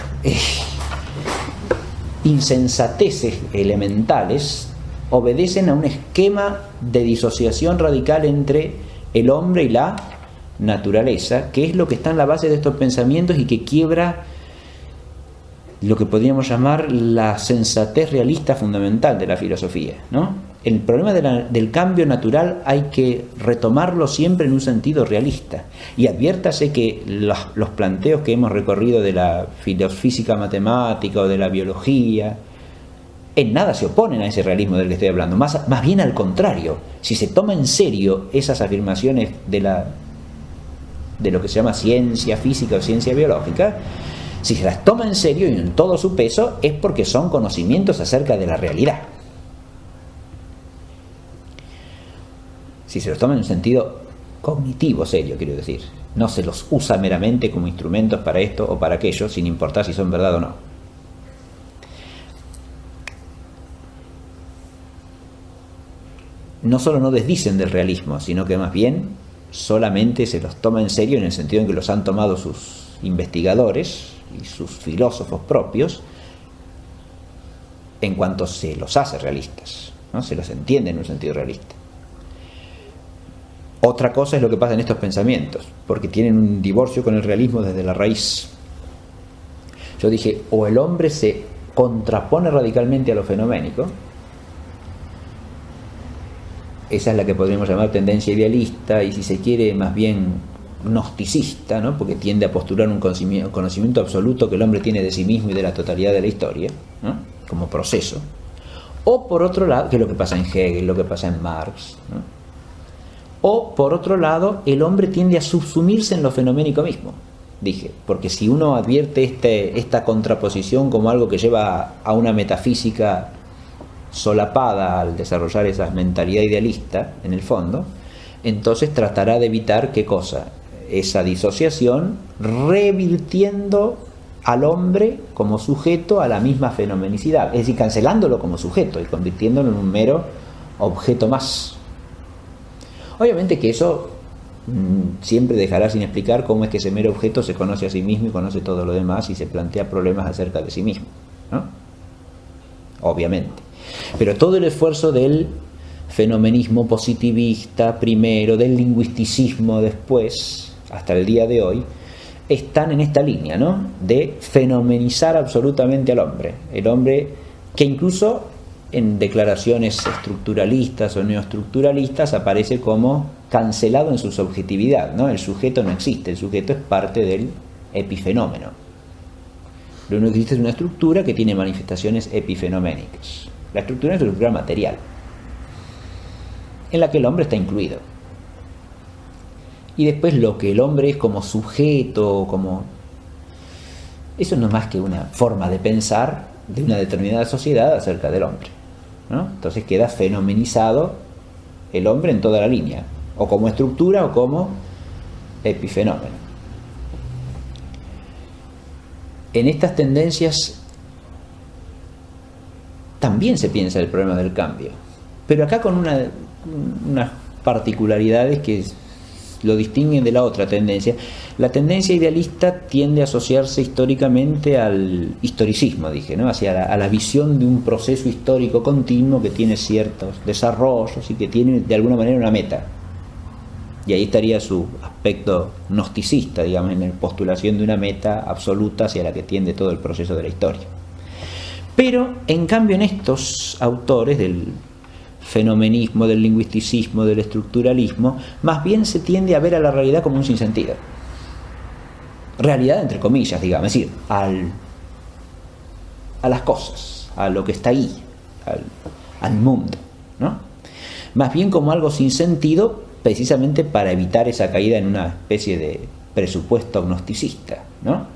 insensateces elementales obedecen a un esquema de disociación radical entre el hombre y la naturaleza, que es lo que está en la base de estos pensamientos y que quiebra lo que podríamos llamar la sensatez realista fundamental de la filosofía, ¿no? El problema del cambio natural hay que retomarlo siempre en un sentido realista. Y adviértase que los planteos que hemos recorrido de la física matemática o de la biología en nada se oponen a ese realismo del que estoy hablando. Más bien al contrario, si se toma en serio esas afirmaciones de lo que se llama ciencia física o ciencia biológica, si se las toma en serio y en todo su peso, es porque son conocimientos acerca de la realidad. Si se los toma en un sentido cognitivo serio, quiero decir, no se los usa meramente como instrumentos para esto o para aquello, sin importar si son verdad o no. No solo no desdicen del realismo, sino que más bien solamente se los toma en serio en el sentido en que los han tomado sus investigadores y sus filósofos propios, en cuanto se los hace realistas, ¿no? Se los entiende en un sentido realista. Otra cosa es lo que pasa en estos pensamientos, porque tienen un divorcio con el realismo desde la raíz. Yo dije, o el hombre se contrapone radicalmente a lo fenoménico, esa es la que podríamos llamar tendencia idealista, y si se quiere más bien gnosticista, ¿no? Porque tiende a postular un conocimiento absoluto que el hombre tiene de sí mismo y de la totalidad de la historia, ¿no? Como proceso. O por otro lado, que es lo que pasa en Hegel, lo que pasa en Marx, ¿no? O por otro lado, el hombre tiende a subsumirse en lo fenoménico mismo, dije, porque si uno advierte esta contraposición como algo que lleva a una metafísica solapada al desarrollar esa mentalidad idealista, en el fondo, entonces tratará de evitar, ¿qué cosa? Esa disociación, revirtiendo al hombre como sujeto a la misma fenomenicidad, es decir, cancelándolo como sujeto y convirtiéndolo en un mero objeto más. Obviamente que eso siempre dejará sin explicar cómo es que ese mero objeto se conoce a sí mismo y conoce todo lo demás y se plantea problemas acerca de sí mismo, ¿no? Obviamente. Pero todo el esfuerzo del fenomenismo positivista primero, del lingüisticismo después, hasta el día de hoy, están en esta línea, ¿no? De fenomenizar absolutamente al hombre. El hombre que incluso en declaraciones estructuralistas o neoestructuralistas aparece como cancelado en su subjetividad, ¿no? El sujeto no existe, el sujeto es parte del epifenómeno. Lo único que existe es una estructura que tiene manifestaciones epifenoménicas. La estructura es una estructura material, en la que el hombre está incluido. Y después lo que el hombre es como sujeto, como... eso no es más que una forma de pensar de una determinada sociedad acerca del hombre, ¿no? Entonces queda fenomenizado el hombre en toda la línea, o como estructura o como epifenómeno. En estas tendencias también se piensa el problema del cambio, pero acá con unas particularidades que lo distinguen de la otra tendencia. La tendencia idealista tiende a asociarse históricamente al historicismo, dije, ¿no? A la visión de un proceso histórico continuo que tiene ciertos desarrollos y que tiene de alguna manera una meta. Y ahí estaría su aspecto gnosticista, digamos, en la postulación de una meta absoluta hacia la que tiende todo el proceso de la historia. Pero, en cambio, en estos autores del fenomenismo, del lingüisticismo, del estructuralismo, más bien se tiende a ver a la realidad como un sinsentido. Realidad entre comillas, digamos, es decir, a las cosas, a lo que está ahí, al mundo, ¿no? Más bien como algo sin sentido, precisamente para evitar esa caída en una especie de presupuesto gnosticista, ¿no?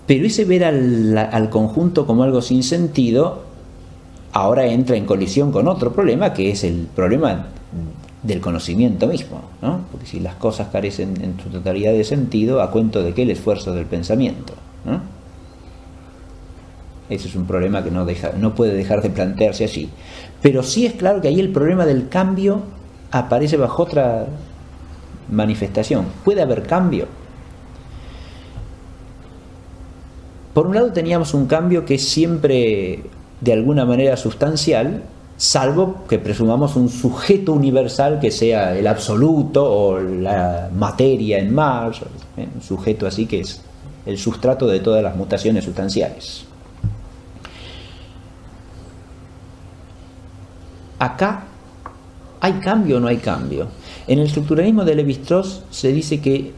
Pero ese ver al conjunto como algo sin sentido ahora entra en colisión con otro problema, que es el problema del conocimiento mismo, ¿no? Porque si las cosas carecen en su totalidad de sentido, ¿a cuento de qué el esfuerzo del pensamiento, ¿no? Ese es un problema que no puede dejar de plantearse allí. Pero sí es claro que ahí el problema del cambio aparece bajo otra manifestación. ¿Puede haber cambio? Por un lado teníamos un cambio que es siempre de alguna manera sustancial, salvo que presumamos un sujeto universal que sea el absoluto o la materia en Marx, un sujeto así que es el sustrato de todas las mutaciones sustanciales. Acá, ¿hay cambio o no hay cambio? En el estructuralismo de Lévi-Strauss se dice que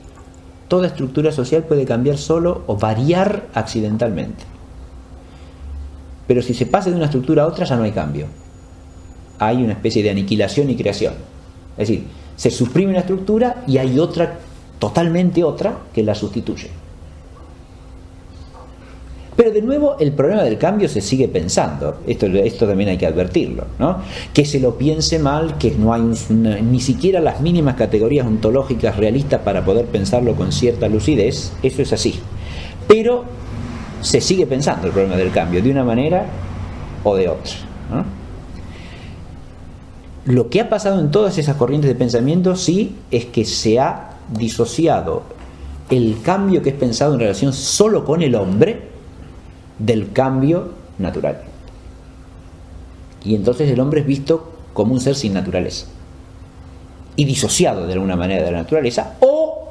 toda estructura social puede cambiar solo o variar accidentalmente. Pero si se pasa de una estructura a otra ya no hay cambio. Hay una especie de aniquilación y creación. Es decir, se suprime una estructura y hay otra, totalmente otra, que la sustituye. Pero de nuevo el problema del cambio se sigue pensando. Esto también hay que advertirlo, ¿no? Que se lo piense mal, que no hay ni siquiera las mínimas categorías ontológicas realistas para poder pensarlo con cierta lucidez, eso es así. Pero se sigue pensando el problema del cambio, de una manera o de otra, ¿no? Lo que ha pasado en todas esas corrientes de pensamiento sí es que se ha disociado el cambio que es pensado en relación solo con el hombre del cambio natural. Y entonces el hombre es visto como un ser sin naturaleza y disociado de alguna manera de la naturaleza, o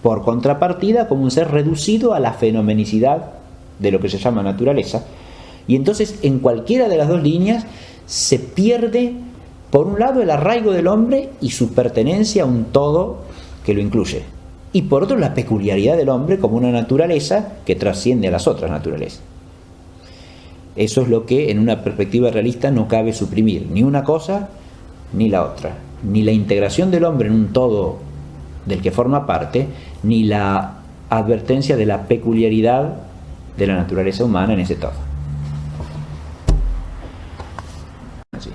por contrapartida como un ser reducido a la fenomenicidad de lo que se llama naturaleza. Y entonces en cualquiera de las dos líneas se pierde por un lado el arraigo del hombre y su pertenencia a un todo que lo incluye, y por otro la peculiaridad del hombre como una naturaleza que trasciende a las otras naturalezas. Eso es lo que en una perspectiva realista no cabe suprimir, ni una cosa ni la otra, ni la integración del hombre en un todo del que forma parte, ni la advertencia de la peculiaridad de la naturaleza humana en ese todo. Así.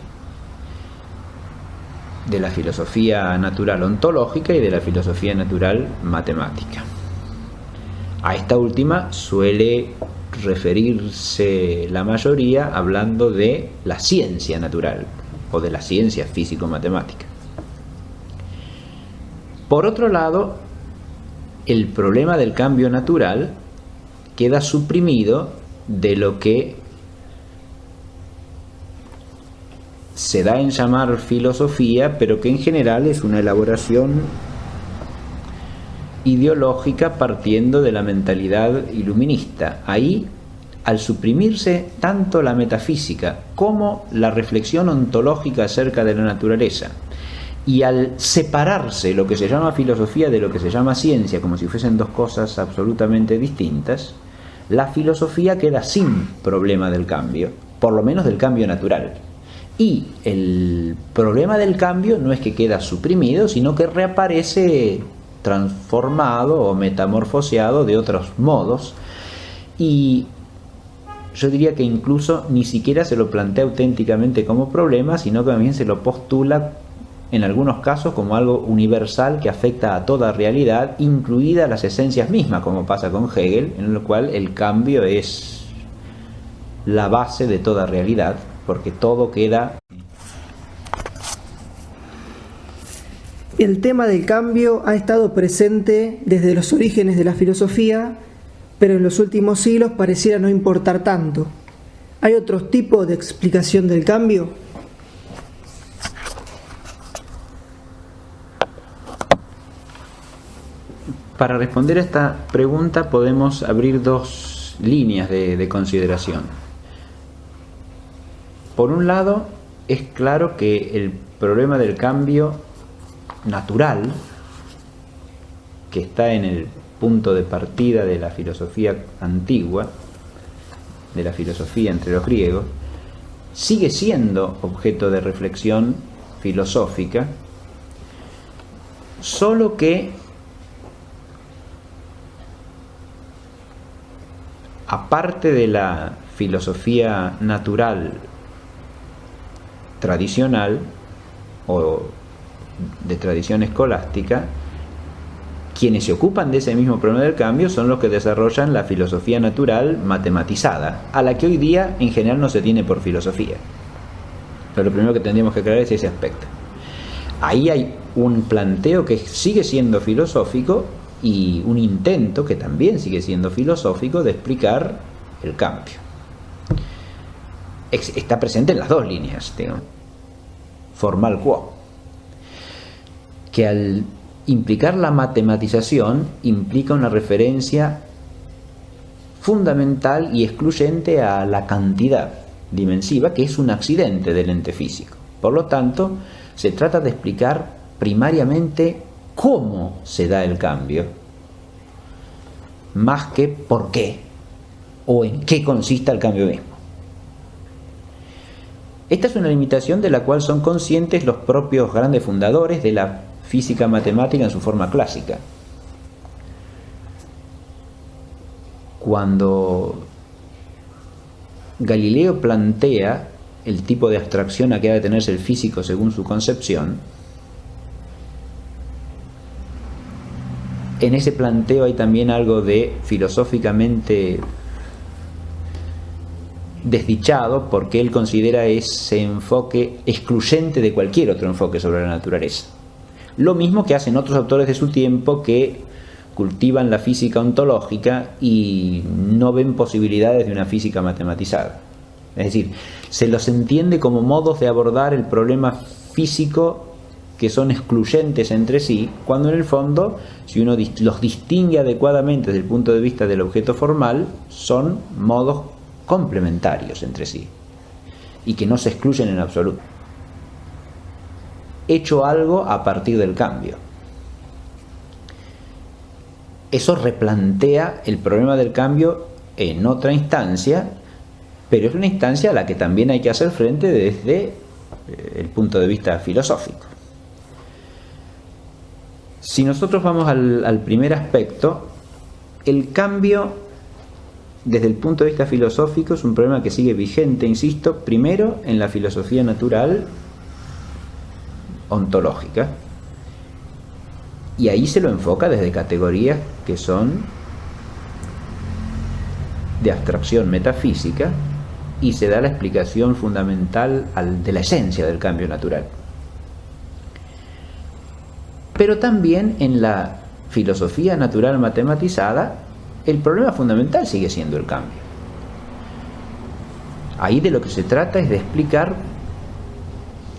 de la filosofía natural ontológica y de la filosofía natural matemática. A esta última suele referirse la mayoría hablando de la ciencia natural o de la ciencia físico-matemática. Por otro lado, el problema del cambio natural queda suprimido de lo que se da en llamar filosofía, pero que en general es una elaboración ideológica partiendo de la mentalidad iluminista. Ahí, al suprimirse tanto la metafísica como la reflexión ontológica acerca de la naturaleza, y al separarse lo que se llama filosofía de lo que se llama ciencia, como si fuesen dos cosas absolutamente distintas, la filosofía queda sin problema del cambio, por lo menos del cambio natural. Y el problema del cambio no es que queda suprimido, sino que reaparece transformado o metamorfoseado de otros modos, y yo diría que incluso ni siquiera se lo plantea auténticamente como problema, sino que también se lo postula en algunos casos como algo universal que afecta a toda realidad, incluidas las esencias mismas, como pasa con Hegel, en lo cual el cambio es la base de toda realidad, porque todo queda. El tema del cambio ha estado presente desde los orígenes de la filosofía, pero en los últimos siglos pareciera no importar tanto. ¿Hay otros tipos de explicación del cambio? Para responder a esta pregunta podemos abrir dos líneas de consideración. Por un lado, es claro que el problema del cambio natural, que está en el punto de partida de la filosofía antigua, de la filosofía entre los griegos, sigue siendo objeto de reflexión filosófica, solo que aparte de la filosofía natural tradicional o de tradición escolástica, quienes se ocupan de ese mismo problema del cambio son los que desarrollan la filosofía natural matematizada, a la que hoy día en general no se tiene por filosofía. Pero lo primero que tendríamos que aclarar es ese aspecto. Ahí hay un planteo que sigue siendo filosófico y un intento que también sigue siendo filosófico de explicar el cambio. Está presente en las dos líneas, digamos. Formal quo, que al implicar la matematización implica una referencia fundamental y excluyente a la cantidad dimensiva, que es un accidente del ente físico. Por lo tanto, se trata de explicar primariamente cómo se da el cambio, más que por qué o en qué consiste el cambio mismo. Esta es una limitación de la cual son conscientes los propios grandes fundadores de la física matemática en su forma clásica. Cuando Galileo plantea el tipo de abstracción a que ha de tenerse el físico según su concepción, en ese planteo hay también algo de filosóficamente desdichado, porque él considera ese enfoque excluyente de cualquier otro enfoque sobre la naturaleza. Lo mismo que hacen otros autores de su tiempo que cultivan la física ontológica y no ven posibilidades de una física matematizada. Es decir, se los entiende como modos de abordar el problema físico que son excluyentes entre sí, cuando en el fondo, si uno los distingue adecuadamente desde el punto de vista del objeto formal, son modos complementarios entre sí y que no se excluyen en absoluto. Hecho algo a partir del cambio. Eso replantea el problema del cambio en otra instancia, pero es una instancia a la que también hay que hacer frente desde el punto de vista filosófico. Si nosotros vamos al primer aspecto, el cambio desde el punto de vista filosófico es un problema que sigue vigente, insisto, primero en la filosofía natural ontológica, y ahí se lo enfoca desde categorías que son de abstracción metafísica, y se da la explicación fundamental de la esencia del cambio natural. Pero también en la filosofía natural matematizada, el problema fundamental sigue siendo el cambio. Ahí de lo que se trata es de explicar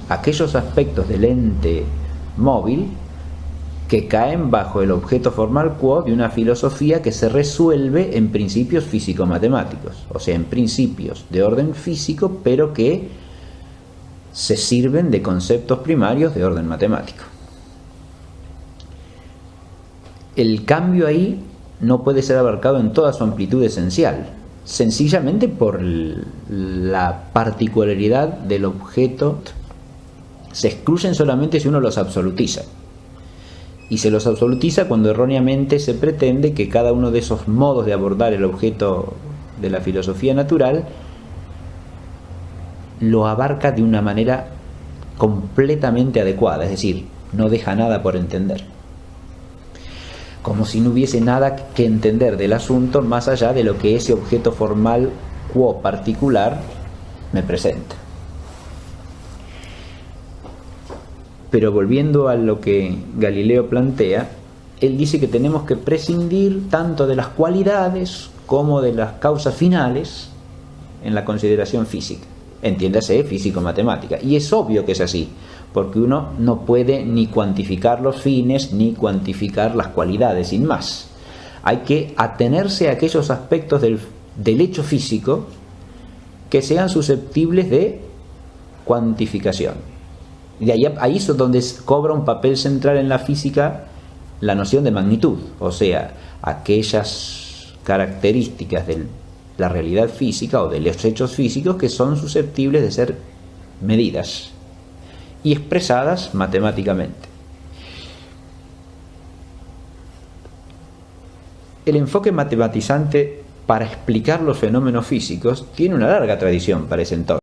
aquellos aspectos del ente móvil que caen bajo el objeto formal quo de una filosofía que se resuelve en principios físico-matemáticos, o sea, en principios de orden físico, pero que se sirven de conceptos primarios de orden matemático. El cambio ahí no puede ser abarcado en toda su amplitud esencial, sencillamente por la particularidad del objeto. Se excluyen solamente si uno los absolutiza. Y se los absolutiza cuando erróneamente se pretende que cada uno de esos modos de abordar el objeto de la filosofía natural lo abarca de una manera completamente adecuada, es decir, no deja nada por entender. Como si no hubiese nada que entender del asunto más allá de lo que ese objeto formal quo particular me presenta. Pero volviendo a lo que Galileo plantea, él dice que tenemos que prescindir tanto de las cualidades como de las causas finales en la consideración física, entiéndase físico-matemática. Y es obvio que es así, porque uno no puede ni cuantificar los fines ni cuantificar las cualidades, sin más. Hay que atenerse a aquellos aspectos del hecho físico que sean susceptibles de cuantificación. Y ahí es donde cobra un papel central en la física la noción de magnitud, o sea, aquellas características de la realidad física o de los hechos físicos que son susceptibles de ser medidas y expresadas matemáticamente. El enfoque matematizante para explicar los fenómenos físicos tiene una larga tradición para ese entonces.